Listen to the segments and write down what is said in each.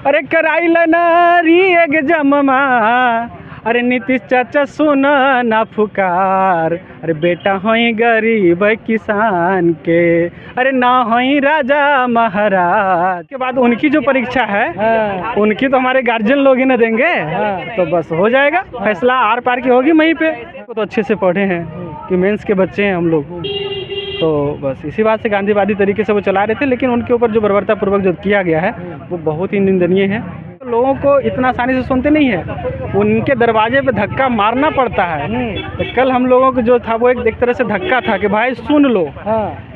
अरे कराई नारी एग्जाममा, अरे नीतीश चाचा सुना ना पुकार। अरे बेटा होई गरीब किसान के, अरे ना होई राजा महाराज। के बाद उनकी जो परीक्षा है उनकी तो हमारे गार्जियन लोग ही ना देंगे। तो बस हो जाएगा फैसला, आर पार की होगी वहीं पे। तो अच्छे से पढ़े हैं कि मेंस के बच्चे हैं हम लोग, तो बस इसी बात से गांधीवादी तरीके से वो चला रहे थे। लेकिन उनके ऊपर जो बर्बरतापूर्वक जो किया गया है वो बहुत ही निंदनीय है। लोगों को इतना आसानी से सुनते नहीं है, उनके दरवाजे पे धक्का मारना पड़ता है। तो कल हम लोगों को जो था वो एक तरह से धक्का था कि भाई सुन लो।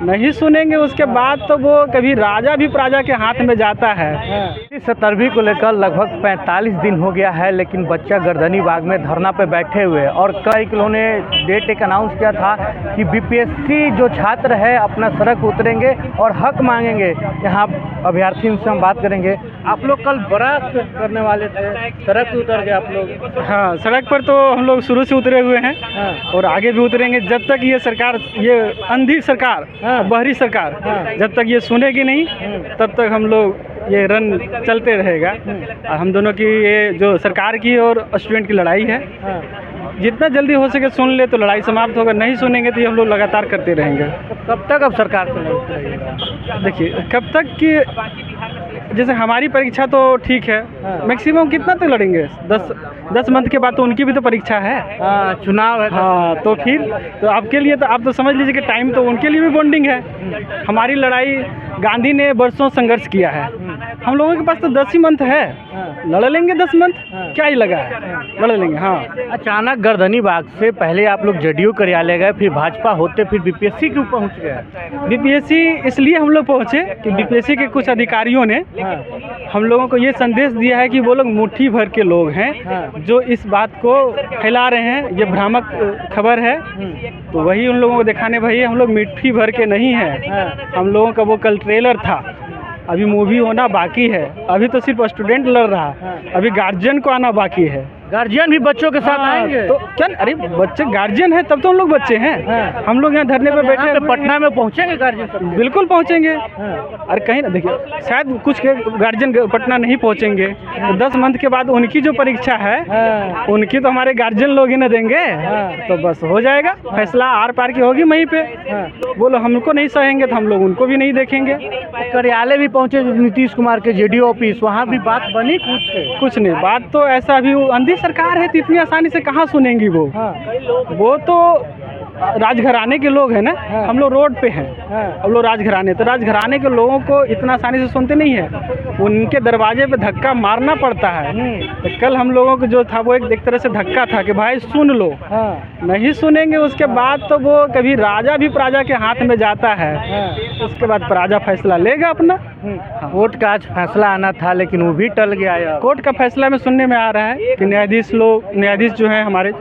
नहीं सुनेंगे उसके बाद तो वो कभी राजा भी प्रजा के हाथ में जाता है। 17वीं को लेकर लगभग 45 दिन हो गया है, लेकिन बच्चा गर्दनी बाग में धरना पे बैठे हुए। और कई उन्होंने डेट एक अनाउंस किया था कि बीपीएससी जो छात्र है अपना सड़क उतरेंगे और हक मांगेंगे। यहाँ अभ्यर्थियों से हम बात करेंगे। आप लोग कल बड़ा करने वाले थे, सड़क पे उतर गए आप लोग? हाँ, सड़क पर तो हम लोग शुरू से उतरे हुए हैं और आगे भी उतरेंगे जब तक ये सरकार, ये अंधी सरकार, बहरी सरकार जब तक ये सुनेगी नहीं तब तक हम लोग ये रन चलते रहेगा। और हम दोनों की ये जो सरकार की और स्टूडेंट की लड़ाई है, जितना जल्दी हो सके सुन ले तो लड़ाई समाप्त होगा, नहीं सुनेंगे तो ये हम लोग लगातार करते रहेंगे। कब तक अब सरकार से लड़ेंगे? देखिए कब तक कि जैसे हमारी परीक्षा तो ठीक है, मैक्सिमम कितना तक लड़ेंगे? 10 मंथ के बाद तो उनकी भी तो परीक्षा है, चुनाव है। हाँ, तो फिर तो आपके लिए तो आप तो समझ लीजिए कि टाइम तो उनके लिए भी बॉन्डिंग है। हमारी लड़ाई गांधी ने वर्षों संघर्ष किया है, हम लोगों के पास तो 10 ही मंथ है, लड़ लेंगे 10 मंथ, क्या ही लगा है, लड़ लेंगे। हाँ, अचानक गर्दनी बाग से पहले आप लोग जेडीयू कार्यालय गए, फिर भाजपा होते फिर बीपीएससी क्यों पहुंच गए? बीपीएससी इसलिए हम लोग पहुँचे कि बीपीएससी के कुछ अधिकारियों ने हम लोगों को ये संदेश दिया है कि वो लोग मुट्ठी भर के लोग हैं जो इस बात को फैला रहे हैं, ये भ्रामक खबर है। तो वही उन लोगों को दिखाने भैया हम लोग मुट्ठी भर के नहीं हैं। हम लोगों का वो कल ट्रेलर था, अभी मूवी होना बाकी है। अभी तो सिर्फ स्टूडेंट लड़ रहा है, अभी गार्जियन को आना बाकी है। गार्जियन भी बच्चों के साथ आएंगे तो क्या? अरे बच्चे गार्जियन है तब तो हम लोग बच्चे हैं। हम लोग यहाँ धरने पे बैठे हैं, पटना में पहुंचेंगे गार्जियन सब? बिल्कुल पहुंचेंगे। अरे कहीं ना, देखिए शायद कुछ के गार्जियन पटना नहीं पहुंचेंगे, तो 10 मंथ के बाद उनकी जो परीक्षा है उनकी तो हमारे गार्जियन लोग ही ना देंगे। तो बस हो जाएगा फैसला, आर पार की होगी वहीं पे। वो लोग हमको नहीं सहेंगे तो हम लोग उनको भी नहीं देखेंगे। कार्यालय भी पहुंचे नीतीश कुमार के जेडीयू ऑफिस, वहाँ भी बात बनी? कुछ नहीं, बात तो ऐसा अभी अंधी सरकार है तो इतनी आसानी से कहाँ सुनेंगी वो। वो तो राजघराने के लोग हैं ना, हम लोग रोड पे हैं, हम लोग राजघराने, तो राजघराने के लोगों को इतना आसानी से सुनते नहीं है, उनके दरवाजे पे धक्का मारना पड़ता है। तो कल हम लोगों को जो था वो एक तरह से धक्का था कि भाई सुन लो। नहीं सुनेंगे उसके बाद तो वो कभी राजा भी प्रजा के हाथ में जाता है, उसके बाद प्रजा फैसला लेगा अपना। कोर्ट का आज फैसला आना था लेकिन वो भी टल गया। कोर्ट का फैसला में सुनने में आ रहा है कि न्यायाधीश जो हैं हमारे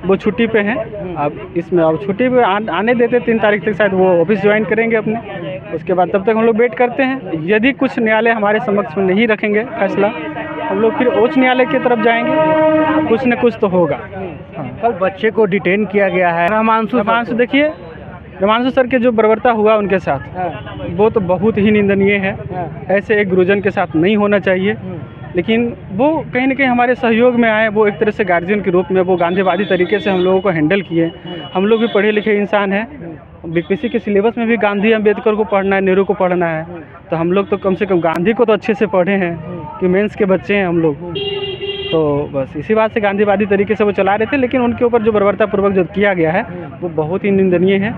वो छुट्टी पे हैं। अब इसमें अब छुट्टी पे आने देते, 3 तारीख तक शायद वो ऑफिस ज्वाइन करेंगे अपने। उसके बाद तब तक हम लोग वेट करते हैं। यदि कुछ न्यायालय हमारे समक्ष में नहीं रखेंगे फैसला, हम लोग फिर उच्च न्यायालय की तरफ जाएंगे, कुछ न कुछ तो होगा। कल बच्चे को डिटेन किया गया है। हिमांशु देखिए, हिमांशु सर के जो बर्बरता हुआ उनके साथ वो तो बहुत ही निंदनीय है। ऐसे एक गुरुजन के साथ नहीं होना चाहिए। लेकिन वो कहीं ना कहीं हमारे सहयोग में आए, वो एक तरह से गार्जियन के रूप में वो गांधीवादी तरीके से हम लोगों को हैंडल किए। हम लोग भी पढ़े लिखे इंसान हैं, बीपीएससी के सिलेबस में भी गांधी अम्बेडकर को पढ़ना है, नेहरू को पढ़ना है, तो हम लोग तो कम से कम गांधी को तो अच्छे से पढ़े हैं कि मेंस के बच्चे हैं हम लोग। तो बस इसी बात से गांधीवादी तरीके से वो चला रहे थे। लेकिन उनके ऊपर जो बर्बरतापूर्वक जो किया गया है वो बहुत ही निंदनीय है।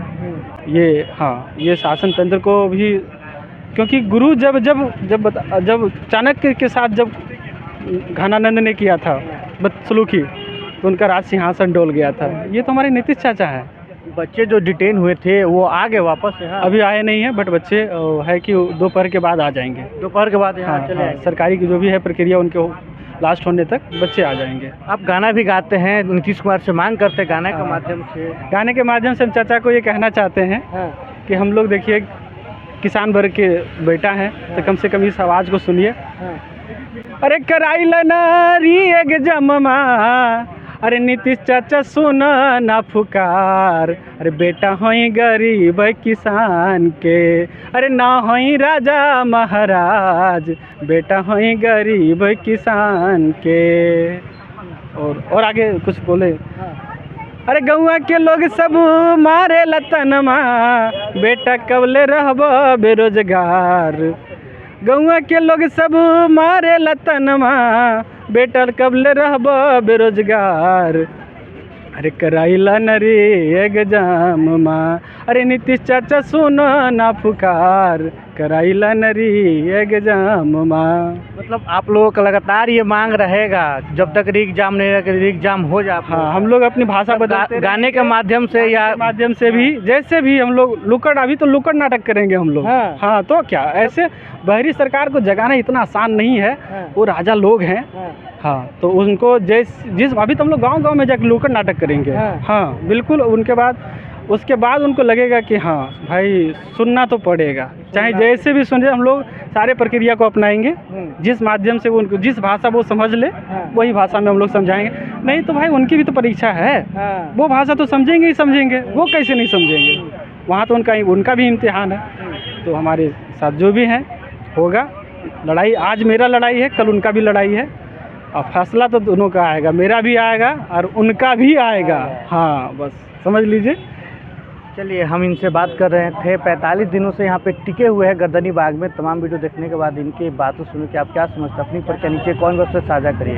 ये शासन तंत्र को भी, क्योंकि गुरु जब चाणक्य के साथ जब घनानंद ने किया था बदसलूकी तो उनका राज सिंहासन डोल गया था। ये तो हमारे नीतीश चाचा है। बच्चे जो डिटेन हुए थे वो आ गए वापस? अभी आए नहीं है, बट बच्चे है कि दोपहर के बाद आ जाएंगे। दोपहर के बाद यहाँ चले आएंगे। सरकारी की जो भी है प्रक्रिया उनके लास्ट होने तक बच्चे आ जाएंगे। आप गाना भी गाते हैं, नीतीश कुमार से मांग करते हैं गाने के माध्यम से? गाने के माध्यम से हम चाचा को ये कहना चाहते हैं कि हम लोग देखिए किसान वर्ग के बेटा हैं, तो कम से कम इस आवाज़ को सुनिए। अरे कराई नारी एग्जाममा, अरे नीतीश चाचा सुना ना पुकार, अरे बेटा होई गरीब किसान के, अरे ना होई राजा महाराज, बेटा होई गरीब किसान के। और आगे कुछ बोले, अरे गौआ के लोग सब मारे लतनमा, बेटा कबले रहब बेरोजगार। गौआ के लोग सब मारे लतनमा, बेटा कबले रहब बेरोजगार। अरे कराइला नरी एग्जाम माँ, अरे नीतीश चाचा सुनो ना पुकार, कराइला नरी एग्जाम माँ। मतलब आप लोगों का लगातार ये मांग रहेगा जब तक री एग्जाम नहीं रहेगा, री एग्जाम हो जाए। हाँ, हम लोग अपनी भाषा बदलते गाने के माध्यम से या माध्यम से भी, जैसे भी हम लोग लुक्कड़, अभी तो लुक्कड़ नाटक करेंगे हम लोग। हाँ। हाँ, तो क्या ऐसे बहरी सरकार को जगाना इतना आसान नहीं है। हाँ। वो राजा लोग हैं। हाँ, तो उनको जिस अभी तो हम लोग गांव-गांव में जाकर लुक्कड़ नाटक करेंगे। हाँ, बिल्कुल। उसके बाद उनको लगेगा कि हाँ भाई सुनना तो पड़ेगा, चाहे जैसे भी सुने, हम लोग सारे प्रक्रिया को अपनाएंगे। जिस माध्यम से उनको जिस भाषा वो समझ ले, वही भाषा में हम लोग समझाएंगे। नहीं तो भाई उनकी भी तो परीक्षा है, वो भाषा तो समझेंगे ही समझेंगे, वो कैसे नहीं समझेंगे। वहाँ तो उनका भी इम्तिहान है। तो हमारे साथ जो भी हैं होगा लड़ाई। आज मेरा लड़ाई है, कल उनका भी लड़ाई है, और फैसला तो दोनों का आएगा, मेरा भी आएगा और उनका भी आएगा। हाँ, बस समझ लीजिए। चलिए, हम इनसे बात कर रहे थे। 45 दिनों से यहाँ पे टिके हुए हैं गर्दनी बाग में। तमाम वीडियो देखने के बाद इनकी बातों सुन के आप क्या समझते हैं, अपनी पर नीचे कमेंट बॉक्स में साझा करिए।